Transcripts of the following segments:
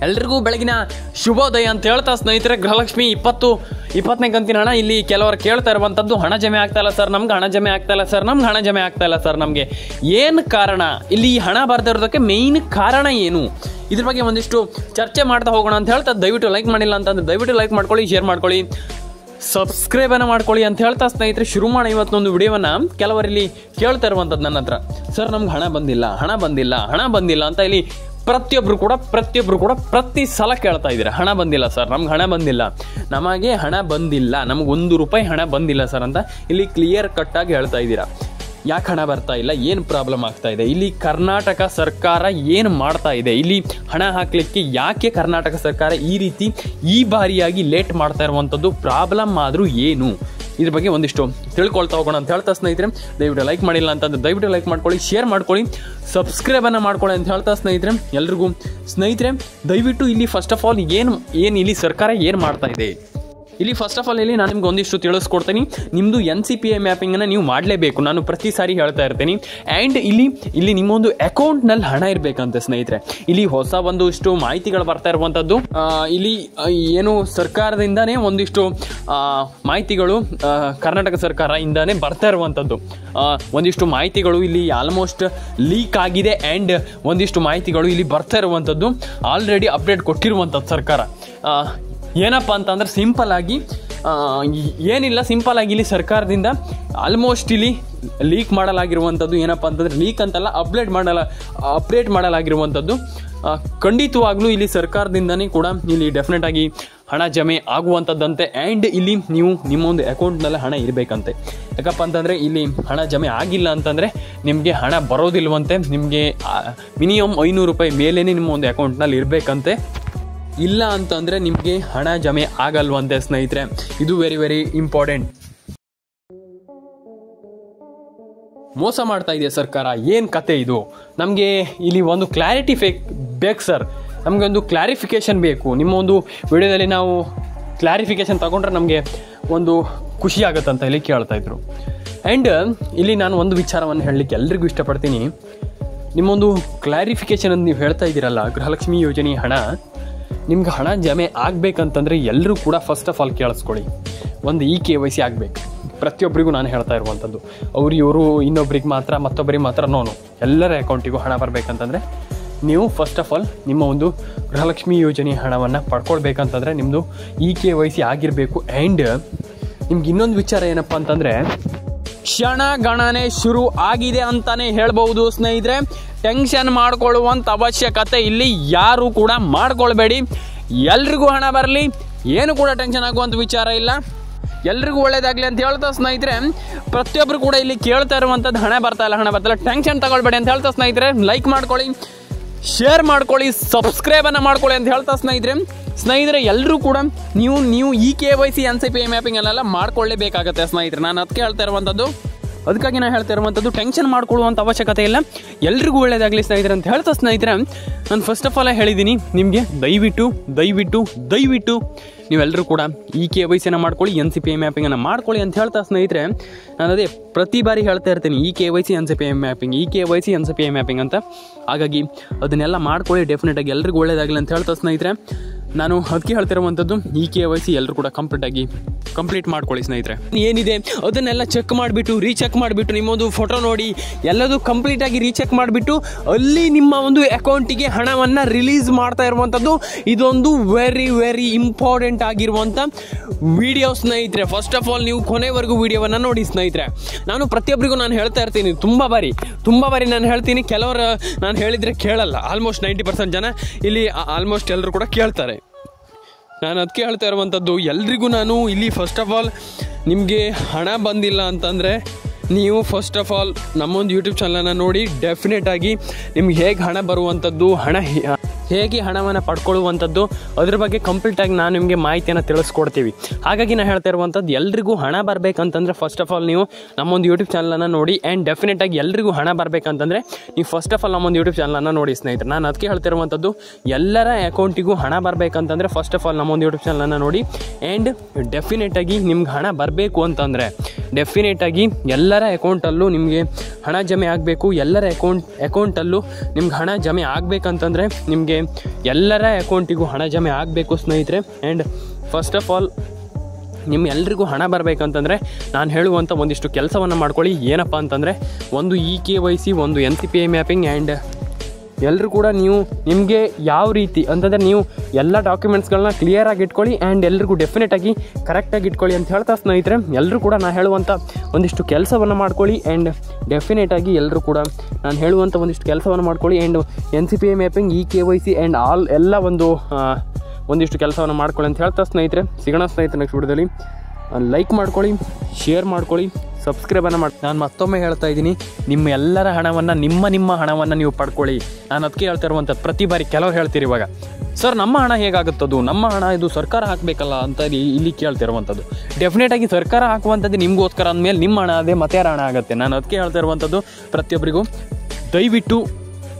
ಎಲ್ರಿಗೂ ಬೆಳಗಿನ ಶುಭೋದಯ ಅಂತ ಹೇಳ್ತಾ ಸ್ನೇಹಿತರೆ, ಗೃಹಲಕ್ಷ್ಮಿ 20-20ನೇ ಕಂತಿನ ಹಣ ಇಲ್ಲಿ ಕೆಲವರು ಕೇಳ್ತಾ ಇರುವಂಥದ್ದು, ಹಣ ಜಮೆ ಆಗ್ತಾ ಇಲ್ಲ ಸರ್, ನಮ್ಗೆ ಹಣ ಜಮೆ ಆಗ್ತಾ ಇಲ್ಲ ಸರ್, ನಮ್ಗೆ ಹಣ ಜಮೆ ಆಗ್ತಾ ಇಲ್ಲ ಸರ್, ನಮಗೆ ಏನು ಕಾರಣ, ಇಲ್ಲಿ ಹಣ ಬರ್ತಾ ಇರೋದಕ್ಕೆ ಮೇಯ್ನ್ ಕಾರಣ ಏನು, ಇದ್ರ ಬಗ್ಗೆ ಒಂದಿಷ್ಟು ಚರ್ಚೆ ಮಾಡ್ತಾ ಹೋಗೋಣ ಅಂತ ಹೇಳ್ತಾ, ದಯವಿಟ್ಟು ಲೈಕ್ ಮಾಡಿಲ್ಲ ಅಂತಂದ್ರೆ ದಯವಿಟ್ಟು ಲೈಕ್ ಮಾಡ್ಕೊಳ್ಳಿ, ಶೇರ್ ಮಾಡ್ಕೊಳ್ಳಿ, ಸಬ್ಸ್ಕ್ರೈಬನ್ನು ಮಾಡ್ಕೊಳ್ಳಿ ಅಂತ ಹೇಳ್ತಾ ಸ್ನೇಹಿತರೆ ಶುರು ಮಾಡೋಣ ಇವತ್ತೊಂದು ವಿಡಿಯೋವನ್ನು. ಕೆಲವರಲ್ಲಿ ಕೇಳ್ತಾ ಇರುವಂಥದ್ದು ನನ್ನ ಹತ್ರ, ಸರ್ ನಮ್ಗೆ ಹಣ ಬಂದಿಲ್ಲ ಅಂತ ಇಲ್ಲಿ ಪ್ರತಿಯೊಬ್ಬರು ಕೂಡ ಪ್ರತಿ ಸಲ ಕೇಳ್ತಾ ಇದ್ದೀರಾ, ಹಣ ಬಂದಿಲ್ಲ ಸರ್, ನಮ್ಗೆ ಹಣ ಬಂದಿಲ್ಲ, ನಮಗೆ ಹಣ ಬಂದಿಲ್ಲ, ನಮ್ಗೆ ₹1 ಹಣ ಬಂದಿಲ್ಲ ಸರ್ ಅಂತ ಇಲ್ಲಿ ಕ್ಲಿಯರ್ ಕಟ್ಟಾಗಿ ಹೇಳ್ತಾ ಇದ್ದೀರಾ. ಯಾಕೆ ಹಣ ಬರ್ತಾ ಇಲ್ಲ, ಏನು ಪ್ರಾಬ್ಲಮ್ ಆಗ್ತಾ ಇದೆ, ಇಲ್ಲಿ ಕರ್ನಾಟಕ ಸರ್ಕಾರ ಏನು ಮಾಡ್ತಾ ಇದೆ, ಇಲ್ಲಿ ಹಣ ಹಾಕಲಿಕ್ಕೆ ಯಾಕೆ ಕರ್ನಾಟಕ ಸರ್ಕಾರ ಈ ಬಾರಿಯಾಗಿ ಲೇಟ್ ಮಾಡ್ತಾ ಇರುವಂಥದ್ದು, ಪ್ರಾಬ್ಲಮ್ ಆದರೂ ಏನು, ಇದ್ರ ಬಗ್ಗೆ ಒಂದಿಷ್ಟು ತಿಳ್ಕೊಳ್ತಾ ಹೋಗೋಣ ಅಂತ ಹೇಳ್ತಾ ಸ್ನೇಹಿತರೆ, ದಯವಿಟ್ಟು ಲೈಕ್ ಮಾಡಿಲ್ಲ ಅಂತಂದ್ರೆ ದಯವಿಟ್ಟು ಲೈಕ್ ಮಾಡ್ಕೊಳ್ಳಿ, ಶೇರ್ ಮಾಡ್ಕೊಳ್ಳಿ, ಸಬ್ಸ್ಕ್ರೈಬನ್ನು ಮಾಡ್ಕೊಳ್ಳಿ ಅಂತ ಹೇಳ್ತಾ ಸ್ನೇಹಿತರೆ ಎಲ್ರಿಗೂ. ಸ್ನೇಹಿತರೆ ದಯವಿಟ್ಟು ಇಲ್ಲಿ ಫಸ್ಟ್ ಆಫ್ ಆಲ್ ಏನು ಇಲ್ಲಿ ಸರ್ಕಾರ ಏನು ಮಾಡ್ತಾ ಇದೆ, ಇಲ್ಲಿ ಫಸ್ಟ್ ಆಫ್ ಆಲ್ ಇಲ್ಲಿ ನಾನು ನಿಮ್ಗೆ ಒಂದಿಷ್ಟು ತಿಳಿಸ್ಕೊಡ್ತೀನಿ. ನಿಮ್ಮದು NCPI ಮ್ಯಾಪಿಂಗನ್ನು ನೀವು ಮಾಡಲೇಬೇಕು, ನಾನು ಪ್ರತಿ ಸಾರಿ ಹೇಳ್ತಾ ಇರ್ತೀನಿ. ಆ್ಯಂಡ್ ಇಲ್ಲಿ ನಿಮ್ಮೊಂದು ಅಕೌಂಟ್ನಲ್ಲಿ ಹಣ ಇರಬೇಕಂತೆ ಸ್ನೇಹಿತರೆ. ಇಲ್ಲಿ ಹೊಸ ಒಂದಿಷ್ಟು ಮಾಹಿತಿಗಳು ಬರ್ತಾ ಇರುವಂಥದ್ದು, ಇಲ್ಲಿ ಏನು ಸರ್ಕಾರದಿಂದನೇ ಒಂದಿಷ್ಟು ಮಾಹಿತಿಗಳು ಕರ್ನಾಟಕ ಸರ್ಕಾರದಿಂದನೇ ಬರ್ತಾ ಇರುವಂಥದ್ದು, ಒಂದಿಷ್ಟು ಮಾಹಿತಿಗಳು ಇಲ್ಲಿ ಆಲ್ಮೋಸ್ಟ್ ಲೀಕ್ ಆಗಿದೆ. ಆ್ಯಂಡ್ ಒಂದಿಷ್ಟು ಮಾಹಿತಿಗಳು ಇಲ್ಲಿ ಬರ್ತಾ ಇರುವಂಥದ್ದು ಆಲ್ರೆಡಿ ಅಪ್ಡೇಟ್ ಕೊಟ್ಟಿರುವಂಥದ್ದು ಸರ್ಕಾರ. ಏನಪ್ಪ ಅಂತಂದ್ರೆ ಸಿಂಪಲ್ ಆಗಿ ಇಲ್ಲಿ ಸರ್ಕಾರದಿಂದ ಆಲ್ಮೋಸ್ಟ್ ಇಲ್ಲಿ ಲೀಕ್ ಮಾಡಲಾಗಿರುವಂಥದ್ದು, ಏನಪ್ಪ ಅಂತಂದರೆ ಲೀಕ್ ಅಂತಲ್ಲ, ಅಪ್ಡೇಟ್ ಮಾಡಲಾಗಿರುವಂಥದ್ದು. ಖಂಡಿತವಾಗ್ಲೂ ಇಲ್ಲಿ ಸರ್ಕಾರದಿಂದನೇ ಕೂಡ ಇಲ್ಲಿ ಡೆಫಿನೆಟ್ ಆಗಿ ಹಣ ಜಮೆ ಆಗುವಂಥದ್ದಂತೆ. ಆ್ಯಂಡ್ ಇಲ್ಲಿ ನೀವು ನಿಮ್ಮೊಂದು ಅಕೌಂಟ್ನಲ್ಲಿ ಹಣ ಇರಬೇಕಂತೆ. ಯಾಕಪ್ಪ ಅಂತಂದರೆ ಇಲ್ಲಿ ಹಣ ಜಮೆ ಆಗಿಲ್ಲ ಅಂತಂದರೆ ನಿಮಗೆ ಹಣ ಬರೋದಿಲ್ವಂತೆ, ನಿಮಗೆ ಮಿನಿಮಮ್ ₹500 ಮೇಲೇ ನಿಮ್ಮ ಒಂದು ಅಕೌಂಟ್ನಲ್ಲಿ ಇರಬೇಕಂತೆ. ಇಲ್ಲ ಅಂತಂದರೆ ನಿಮಗೆ ಹಣ ಜಮೆ ಆಗಲ್ವಂತೆ ಸ್ನೇಹಿತರೆ. ಇದು ವೆರಿ ವೆರಿ ಇಂಪಾರ್ಟೆಂಟ್. ಮೋಸ ಮಾಡ್ತಾ ಇದೆ ಸರ್ಕಾರ, ಏನು ಕತೆ ಇದು, ನಮಗೆ ಇಲ್ಲಿ ಒಂದು ಕ್ಲಾರಿಟಿ ಬೇಕು ಸರ್, ನಮಗೆ ಒಂದು ಕ್ಲಾರಿಫಿಕೇಷನ್ ಬೇಕು. ನಿಮ್ಮ ಒಂದು ವಿಡಿಯೋದಲ್ಲಿ ನಾವು ಕ್ಲಾರಿಫಿಕೇಷನ್ ತಗೊಂಡ್ರೆ ನಮಗೆ ಒಂದು ಖುಷಿ ಆಗುತ್ತೆ ಅಂತ ಹೇಳಿ ಕೇಳ್ತಾ ಇದ್ರು. ಆ್ಯಂಡ್ ಇಲ್ಲಿ ನಾನು ಒಂದು ವಿಚಾರವನ್ನು ಹೇಳಲಿಕ್ಕೆ ಎಲ್ರಿಗೂ ಇಷ್ಟಪಡ್ತೀನಿ. ನಿಮ್ಮೊಂದು ಕ್ಲಾರಿಫಿಕೇಷನ್ ಅಂತ ನೀವು ಹೇಳ್ತಾ ಇದ್ದೀರಲ್ಲ, ಗೃಹಲಕ್ಷ್ಮಿ ಯೋಜನೆ ಹಣ ನಿಮ್ಗೆ ಹಣ ಜಮೆ ಆಗಬೇಕಂತಂದರೆ ಎಲ್ಲರೂ ಕೂಡ ಫಸ್ಟ್ ಆಫ್ ಆಲ್ ಕೇಳಿಸ್ಕೊಳ್ಳಿ, ಒಂದು KYC ಆಗಬೇಕು. ಪ್ರತಿಯೊಬ್ಬರಿಗೂ ನಾನು ಹೇಳ್ತಾ ಇರುವಂಥದ್ದು, ಇವರು ಇನ್ನೊಬ್ರಿಗೆ ಮಾತ್ರ ಮತ್ತೊಬ್ಬರಿಗೆ ಮಾತ್ರ ನೋನು, ಎಲ್ಲರ ಅಕೌಂಟಿಗೂ ಹಣ ಬರಬೇಕಂತಂದರೆ ನೀವು ಫಸ್ಟ್ ಆಫ್ ಆಲ್ ನಿಮ್ಮ ಒಂದು ಗೃಹಲಕ್ಷ್ಮಿ ಯೋಜನೆ ಹಣವನ್ನು ಪಡ್ಕೊಳ್ಬೇಕಂತಂದರೆ ನಿಮ್ಮದು KYC ಆಗಿರಬೇಕು. ಆ್ಯಂಡ್ ನಿಮ್ಗೆ ಇನ್ನೊಂದು ವಿಚಾರ ಏನಪ್ಪ ಅಂತಂದರೆ, ಕ್ಷಣಗಣನೆ ಶುರು ಆಗಿದೆ ಅಂತಲೇ ಹೇಳ್ಬೋದು ಸ್ನೇಹಿತರೆ. ಟೆನ್ಷನ್ ಮಾಡ್ಕೊಳ್ಳುವಂಥ ಅವಶ್ಯಕತೆ ಇಲ್ಲಿ ಯಾರು ಕೂಡ ಮಾಡ್ಕೊಳ್ಬೇಡಿ, ಎಲ್ರಿಗೂ ಹಣ ಬರಲಿ, ಏನು ಕೂಡ ಟೆನ್ಷನ್ ಆಗುವಂಥ ವಿಚಾರ ಇಲ್ಲ, ಎಲ್ರಿಗೂ ಒಳ್ಳೇದಾಗಲಿ ಅಂತ ಹೇಳ್ತಾ ಸ್ನೇಹಿತರೆ, ಪ್ರತಿಯೊಬ್ಬರು ಕೂಡ ಇಲ್ಲಿ ಕೇಳ್ತಾ ಇರುವಂಥದ್ದು ಹಣ ಬರ್ತಾ ಇಲ್ಲ, ಟೆನ್ಷನ್ ತಗೊಳ್ಬೇಡಿ ಅಂತ ಹೇಳ್ತಾ ಸ್ನೇಹಿತರೆ, ಲೈಕ್ ಮಾಡ್ಕೊಳ್ಳಿ, ಶೇರ್ ಮಾಡ್ಕೊಳ್ಳಿ, ಸಬ್ಸ್ಕ್ರೈಬನ್ನು ಮಾಡ್ಕೊಳ್ಳಿ ಅಂತ ಹೇಳ್ತಾ ಸ್ನೇಹಿತರೆ ಎಲ್ಲರೂ ಕೂಡ ನೀವು KYC NCPI ಮ್ಯಾಪಿಂಗಲ್ಲೆಲ್ಲ ಮಾಡ್ಕೊಳ್ಳೇಬೇಕಾಗತ್ತೆ ಸ್ನೇಹಿತರೆ. ನಾನು ಅದಕ್ಕೆ ಹೇಳ್ತಾ ಇರುವಂಥದ್ದು ಟೆನ್ಷನ್ ಮಾಡ್ಕೊಳ್ಳುವಂಥ ಅವಶ್ಯಕತೆ ಇಲ್ಲ, ಎಲ್ರಿಗೂ ಒಳ್ಳೇದಾಗಲಿ ಸ್ನೇಹಿತರೆ ಅಂತ ಹೇಳ್ತಾ ಸ್ನೇಹಿತರೆ, ನಾನು ಫಸ್ಟ್ ಆಫ್ ಆಲ್ ಹೇಳಿದ್ದೀನಿ ನಿಮಗೆ, ದಯವಿಟ್ಟು ನೀವೆಲ್ಲರೂ ಕೂಡ KYCನ ಮಾಡ್ಕೊಳ್ಳಿ, NCPI ಮ್ಯಾಪಿಂಗನ್ನು ಮಾಡ್ಕೊಳ್ಳಿ ಅಂತ ಹೇಳ್ತಾ ಸ್ನೇಹಿತರೆ, ನಾನು ಅದೇ ಪ್ರತಿ ಬಾರಿ ಹೇಳ್ತಾ ಇರ್ತೀನಿ, KYC NCPI ಮ್ಯಾಪಿಂಗ್ ಅಂತ. ಹಾಗಾಗಿ ಅದನ್ನೆಲ್ಲ ಮಾಡ್ಕೊಳ್ಳಿ, ಡೆಫಿನೆಟಾಗಿ ಎಲ್ರಿಗೂ ಒಳ್ಳೇದಾಗಲಿ ಅಂತ ಹೇಳ್ತಾ ಸ್ನೇಹಿತರೆ, ನಾನು ಅದಕ್ಕೆ ಹೇಳ್ತಿರುವಂಥದ್ದು KYC ಎಲ್ಲರೂ ಕೂಡ ಕಂಪ್ಲೀಟ್ ಮಾಡ್ಕೊಳ್ಳಿ ಸ್ನೇಹಿತರೆ. ಏನಿದೆ ಅದನ್ನೆಲ್ಲ ಚೆಕ್ ಮಾಡಿಬಿಟ್ಟು ರೀಚೆಕ್ ಮಾಡಿಬಿಟ್ಟು ನಿಮ್ಮೊಂದು ಫೋಟೋ ನೋಡಿ ಎಲ್ಲದೂ ಕಂಪ್ಲೀಟಾಗಿ ರೀಚೆಕ್ ಮಾಡಿಬಿಟ್ಟು ಅಲ್ಲಿ ನಿಮ್ಮ ಒಂದು ಅಕೌಂಟಿಗೆ ಹಣವನ್ನು ರಿಲೀಸ್ ಮಾಡ್ತಾ ಇರುವಂಥದ್ದು ಇದೊಂದು ವೆರಿ ವೆರಿ ಇಂಪಾರ್ಟೆಂಟ್ ಆಗಿರುವಂಥ ವಿಡಿಯೋ ಸ್ನೇಹಿತರೆ. ಫಸ್ಟ್ ಆಫ್ ಆಲ್ ನೀವು ಕೊನೆವರೆಗೂ ವಿಡಿಯೋವನ್ನು ನೋಡಿ ಸ್ನೇಹಿತರೆ. ನಾನು ಪ್ರತಿಯೊಬ್ಬರಿಗೂ ನಾನು ಹೇಳ್ತಾ ಇರ್ತೀನಿ, ತುಂಬ ಬಾರಿ ನಾನು ಹೇಳ್ತೀನಿ, ಕೆಲವರು ನಾನು ಹೇಳಿದರೆ ಕೇಳಲ್ಲ, ಆಲ್ಮೋಸ್ಟ್ 90% ಜನ ಇಲ್ಲಿ ಆಲ್ಮೋಸ್ಟ್ ಎಲ್ಲರೂ ಕೂಡ ಕೇಳ್ತಾರೆ. ನಾನು ಅದಕ್ಕೆ ಹೇಳ್ತಾ ಇರುವಂಥದ್ದು ಎಲ್ರಿಗೂ ನಾನು ಇಲ್ಲಿ ಫಸ್ಟ್ ಆಫ್ ಆಲ್ ನಿಮಗೆ ಹಣ ಬಂದಿಲ್ಲ ಅಂತಂದರೆ ನೀವು ಫಸ್ಟ್ ಆಫ್ ಆಲ್ ನಮ್ಮೊಂದು ಯೂಟ್ಯೂಬ್ ಚಾನಲನ್ನು ನೋಡಿ, ಡೆಫಿನೆಟಾಗಿ ನಿಮ್ಗೆ ಹೇಗೆ ಹಣ ಬರುವಂಥದ್ದು, ಹೇಗೆ ಹಣವನ್ನು ಪಡ್ಕೊಳ್ಳುವಂಥದ್ದು ಅದ್ರ ಬಗ್ಗೆ ಕಂಪ್ಲೀಟಾಗಿ ನಾನು ನಿಮಗೆ ಮಾಹಿತಿಯನ್ನು ತಿಳಿಸ್ಕೊಡ್ತೀವಿ. ಹಾಗಾಗಿ ನಾನು ಹೇಳ್ತಾ ಇರುವಂಥದ್ದು ಎಲ್ರಿಗೂ ಹಣ ಬರಬೇಕಂತಂದರೆ ಫಸ್ಟ್ ಆಫ್ ಆಲ್ ನೀವು ನಮ್ಮೊಂದು ಯೂಟ್ಯೂಬ್ ಚಾನಲನ್ನು ನೋಡಿ. ಆ್ಯಂಡ್ ಡೆಫಿನೆಟಾಗಿ ಎಲ್ರಿಗೂ ಹಣ ಬರಬೇಕಂತಂದರೆ ನೀವು ಫಸ್ಟ್ ಆಫ್ ಆಲ್ ನಮ್ಮೊಂದು ಯೂಟ್ಯೂಬ್ ಚಾನಲನ್ನು ನೋಡಿ ಸ್ನೇಹಿತರೆ. ನಾನು ಅದಕ್ಕೆ ಹೇಳ್ತಿರುವಂಥದ್ದು ಎಲ್ಲರ ಅಕೌಂಟಿಗೂ ಹಣ ಬರಬೇಕಂತಂದರೆ ಫಸ್ಟ್ ಆಫ್ ಆಲ್ ನಮ್ಮೊಂದು ಯೂಟ್ಯೂಬ್ ಚಾನಲನ್ನು ನೋಡಿ. ಆ್ಯಂಡ್ ಡೆಫಿನೆಟಾಗಿ ನಿಮ್ಗೆ ಹಣ ಬರಬೇಕು ಅಂತಂದರೆ ಡೆಫಿನೆಟಾಗಿ ಎಲ್ಲರ ಎಲ್ಲರ ಅಕೌಂಟಲ್ಲೂ ನಿಮಗೆ ಹಣ ಜಮೆ ಆಗಬೇಕು. ಎಲ್ಲರ ಅಕೌಂಟಲ್ಲೂ ನಿಮ್ಗೆ ಹಣ ಜಮೆ ಆಗಬೇಕಂತಂದರೆ ನಿಮಗೆ ಎಲ್ಲರ ಅಕೌಂಟಿಗೂ ಹಣ ಜಮೆ ಆಗಬೇಕು ಸ್ನೇಹಿತರೆ. ಆ್ಯಂಡ್ ಫಸ್ಟ್ ಆಫ್ ಆಲ್ ಎಲ್ರಿಗೂ ಹಣ ಬರಬೇಕಂತಂದರೆ ನಾನು ಹೇಳುವಂಥ ಒಂದಿಷ್ಟು ಕೆಲಸವನ್ನು ಮಾಡ್ಕೊಳ್ಳಿ. ಏನಪ್ಪ ಅಂತಂದರೆ ಒಂದು KYC, ಒಂದು NCPI ಮ್ಯಾಪಿಂಗ್. ಆ್ಯಂಡ್ ಎಲ್ಲರೂ ಕೂಡ ನೀವು ನಿಮಗೆ ಯಾವ ರೀತಿ ಅಂತಂದರೆ ನೀವು ಎಲ್ಲ ಡಾಕ್ಯುಮೆಂಟ್ಸ್ಗಳನ್ನ ಕ್ಲಿಯರಾಗಿ ಇಟ್ಕೊಳ್ಳಿ. ಆ್ಯಂಡ್ ಎಲ್ರಿಗೂ ಡೆಫಿನೆಟಾಗಿ ಕರೆಕ್ಟಾಗಿ ಇಟ್ಕೊಳ್ಳಿ ಅಂತ ಹೇಳ್ತಾ ಸ್ನೇಹಿತರೆ, ಎಲ್ಲರೂ ಕೂಡ ನಾನು ಹೇಳುವಂಥ ಒಂದಿಷ್ಟು ಕೆಲಸವನ್ನು ಮಾಡ್ಕೊಳ್ಳಿ. ಆ್ಯಂಡ್ ಡೆಫಿನೆಟಾಗಿ ಎಲ್ಲರೂ ಕೂಡ ನಾನು ಹೇಳುವಂಥ ಒಂದಿಷ್ಟು ಕೆಲಸವನ್ನು ಮಾಡ್ಕೊಳ್ಳಿ. And NCPI mapping, KYC and ಎಲ್ಲ ಒಂದಿಷ್ಟು ಕೆಲಸವನ್ನು ಮಾಡ್ಕೊಳ್ಳಿ ಅಂತ ಹೇಳ್ತಾ ಸ್ನೇಹಿತರೆ, ಸಿಗೋಣ ಸ್ನೇಹಿತರೆ ನೆಕ್ಸ್ಟ್ ವಿಡಿಯೋದಲ್ಲಿ. ಲೈಕ್ ಮಾಡ್ಕೊಳ್ಳಿ, ಶೇರ್ ಮಾಡ್ಕೊಳ್ಳಿ, ಸಬ್ಸ್ಕ್ರೈಬನ್ನು ಮಾಡಿ. ನಾನು ಮತ್ತೊಮ್ಮೆ ಹೇಳ್ತಾ ಇದ್ದೀನಿ, ನಿಮ್ಮ ಎಲ್ಲರ ಹಣವನ್ನು ನಿಮ್ಮ ಹಣವನ್ನು ನೀವು ಪಡ್ಕೊಳ್ಳಿ. ನಾನು ಅದಕ್ಕೆ ಹೇಳ್ತಾ ಇರುವಂಥದ್ದು. ಪ್ರತಿ ಬಾರಿ ಕೆಲವ್ರು ಹೇಳ್ತೀರಿ ಇವಾಗ, ಸರ್ ನಮ್ಮ ಹಣ ಹೇಗಾಗುತ್ತದು, ನಮ್ಮ ಹಣ ಇದು ಸರ್ಕಾರ ಹಾಕಬೇಕಲ್ಲ ಅಂತ ಇಲ್ಲಿ ಕೇಳ್ತಿರುವಂಥದ್ದು. ಡೆಫಿನೆಟಾಗಿ ಸರ್ಕಾರ ಹಾಕುವಂಥದ್ದು ನಿಮಗೋಸ್ಕರ ಅಂದಮೇಲೆ ನಿಮ್ಮ ಹಣ ಅದೇ ಮತ್ತೆ ಯಾರ ಹಣ ಆಗುತ್ತೆ. ನಾನು ಅದಕ್ಕೆ ಹೇಳ್ತಾ ಇರುವಂಥದ್ದು, ಪ್ರತಿಯೊಬ್ಬರಿಗೂ ದಯವಿಟ್ಟು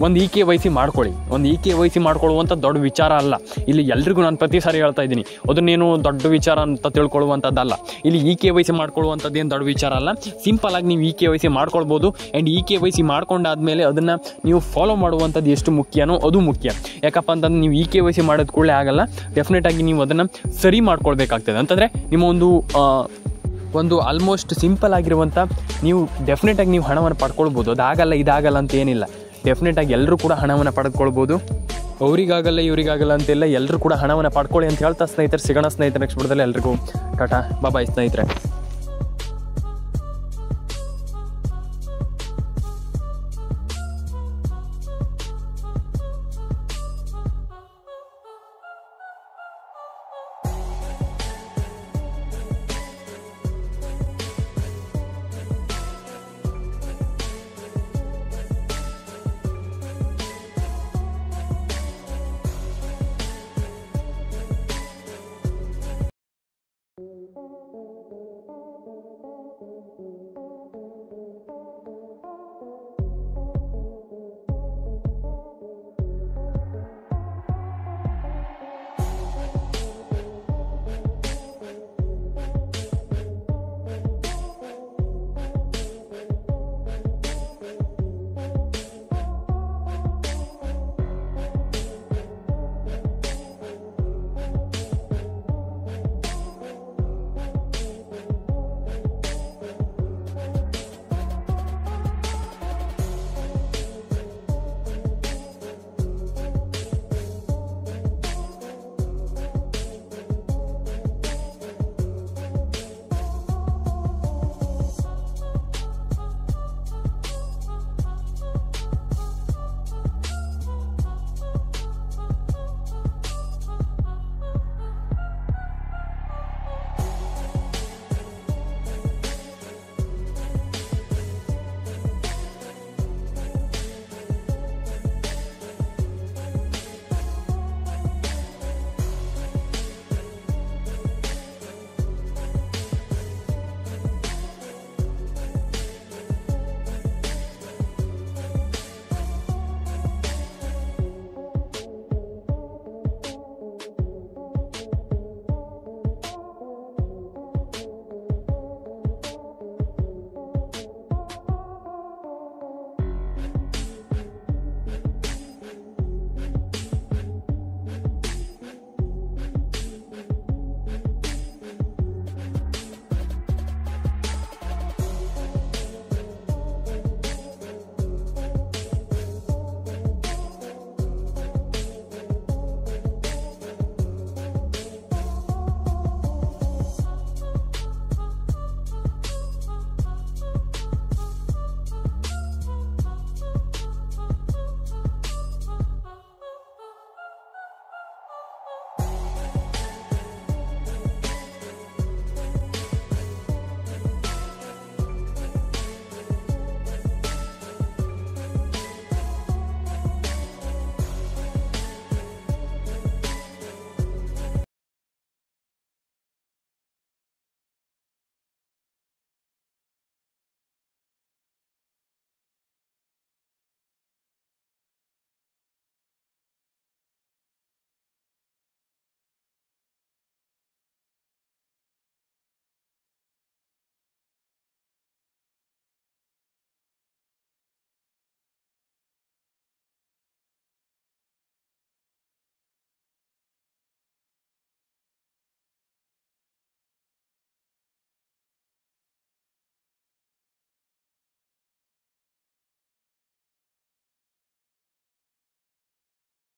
ಒಂದು KYC ಮಾಡ್ಕೊಳ್ಳಿ. ಒಂದು KYC ಮಾಡ್ಕೊಳ್ಳುವಂಥ ದೊಡ್ಡ ವಿಚಾರ ಅಲ್ಲ. ಇಲ್ಲಿ ಎಲ್ರಿಗೂ ನಾನು ಪ್ರತಿ ಸಾರಿ ಹೇಳ್ತಾ ಇದ್ದೀನಿ, ಅದನ್ನೇನು ದೊಡ್ಡ ವಿಚಾರ ಅಂತ ತಿಳ್ಕೊಳ್ಳುವಂಥದ್ದಲ್ಲ. ಇಲ್ಲಿ KYC ಮಾಡ್ಕೊಳ್ಳುವಂಥದ್ದು ಏನು ದೊಡ್ಡ ವಿಚಾರ ಅಲ್ಲ. ಸಿಂಪಲಾಗಿ ನೀವು KYC ಮಾಡ್ಕೊಳ್ಬೋದು. ಆ್ಯಂಡ್ KYC ಮಾಡ್ಕೊಂಡಾದ್ಮೇಲೆ ಅದನ್ನು ನೀವು ಫಾಲೋ ಮಾಡುವಂಥದ್ದು ಎಷ್ಟು ಮುಖ್ಯನೋ ಅದು ಮುಖ್ಯ. ಯಾಕಪ್ಪ ಅಂತಂದ್ರೆ ನೀವು KYC ಮಾಡೋದು ಕೂಡಲೇ ಆಗಲ್ಲ. ಡೆಫಿನೆಟಾಗಿ ನೀವು ಅದನ್ನು ಸರಿ ಮಾಡ್ಕೊಳ್ಬೇಕಾಗ್ತದೆ. ಅಂತಂದರೆ ನಿಮ್ಮ ಒಂದು ಆಲ್ಮೋಸ್ಟ್ ಸಿಂಪಲ್ ಆಗಿರುವಂಥ ನೀವು ಡೆಫಿನೆಟಾಗಿ ನೀವು ಹಣವನ್ನು ಪಡ್ಕೊಳ್ಬೋದು. ಅದಾಗಲ್ಲ ಇದಾಗಲ್ಲ ಅಂತ ಏನಿಲ್ಲ. ಡೆಫಿನೆಟಾಗಿ ಎಲ್ಲರೂ ಕೂಡ ಹಣವನ್ನು ಪಡೆದುಕೊಳ್ಬೋದು. ಅವರಿಗಾಗಲ್ಲ ಇವರಿಗಾಗಲ್ಲ ಅಂತೆಲ್ಲ ಎಲ್ಲರೂ ಕೂಡ ಹಣವನ್ನು ಪಡ್ಕೊಳ್ಳಿ ಅಂತ ಹೇಳ್ತಾ ಸ್ನೇಹಿತರೆ, ಸಿಗೋಣ ಸ್ನೇಹಿತರೆ ನೆಕ್ಸ್ಟ್ ವಿಡಿಯೋದಲ್ಲಿ. ಎಲ್ರಿಗೂ ಟಾಟಾ ಬಾಯ್ ಸ್ನೇಹಿತರೆ.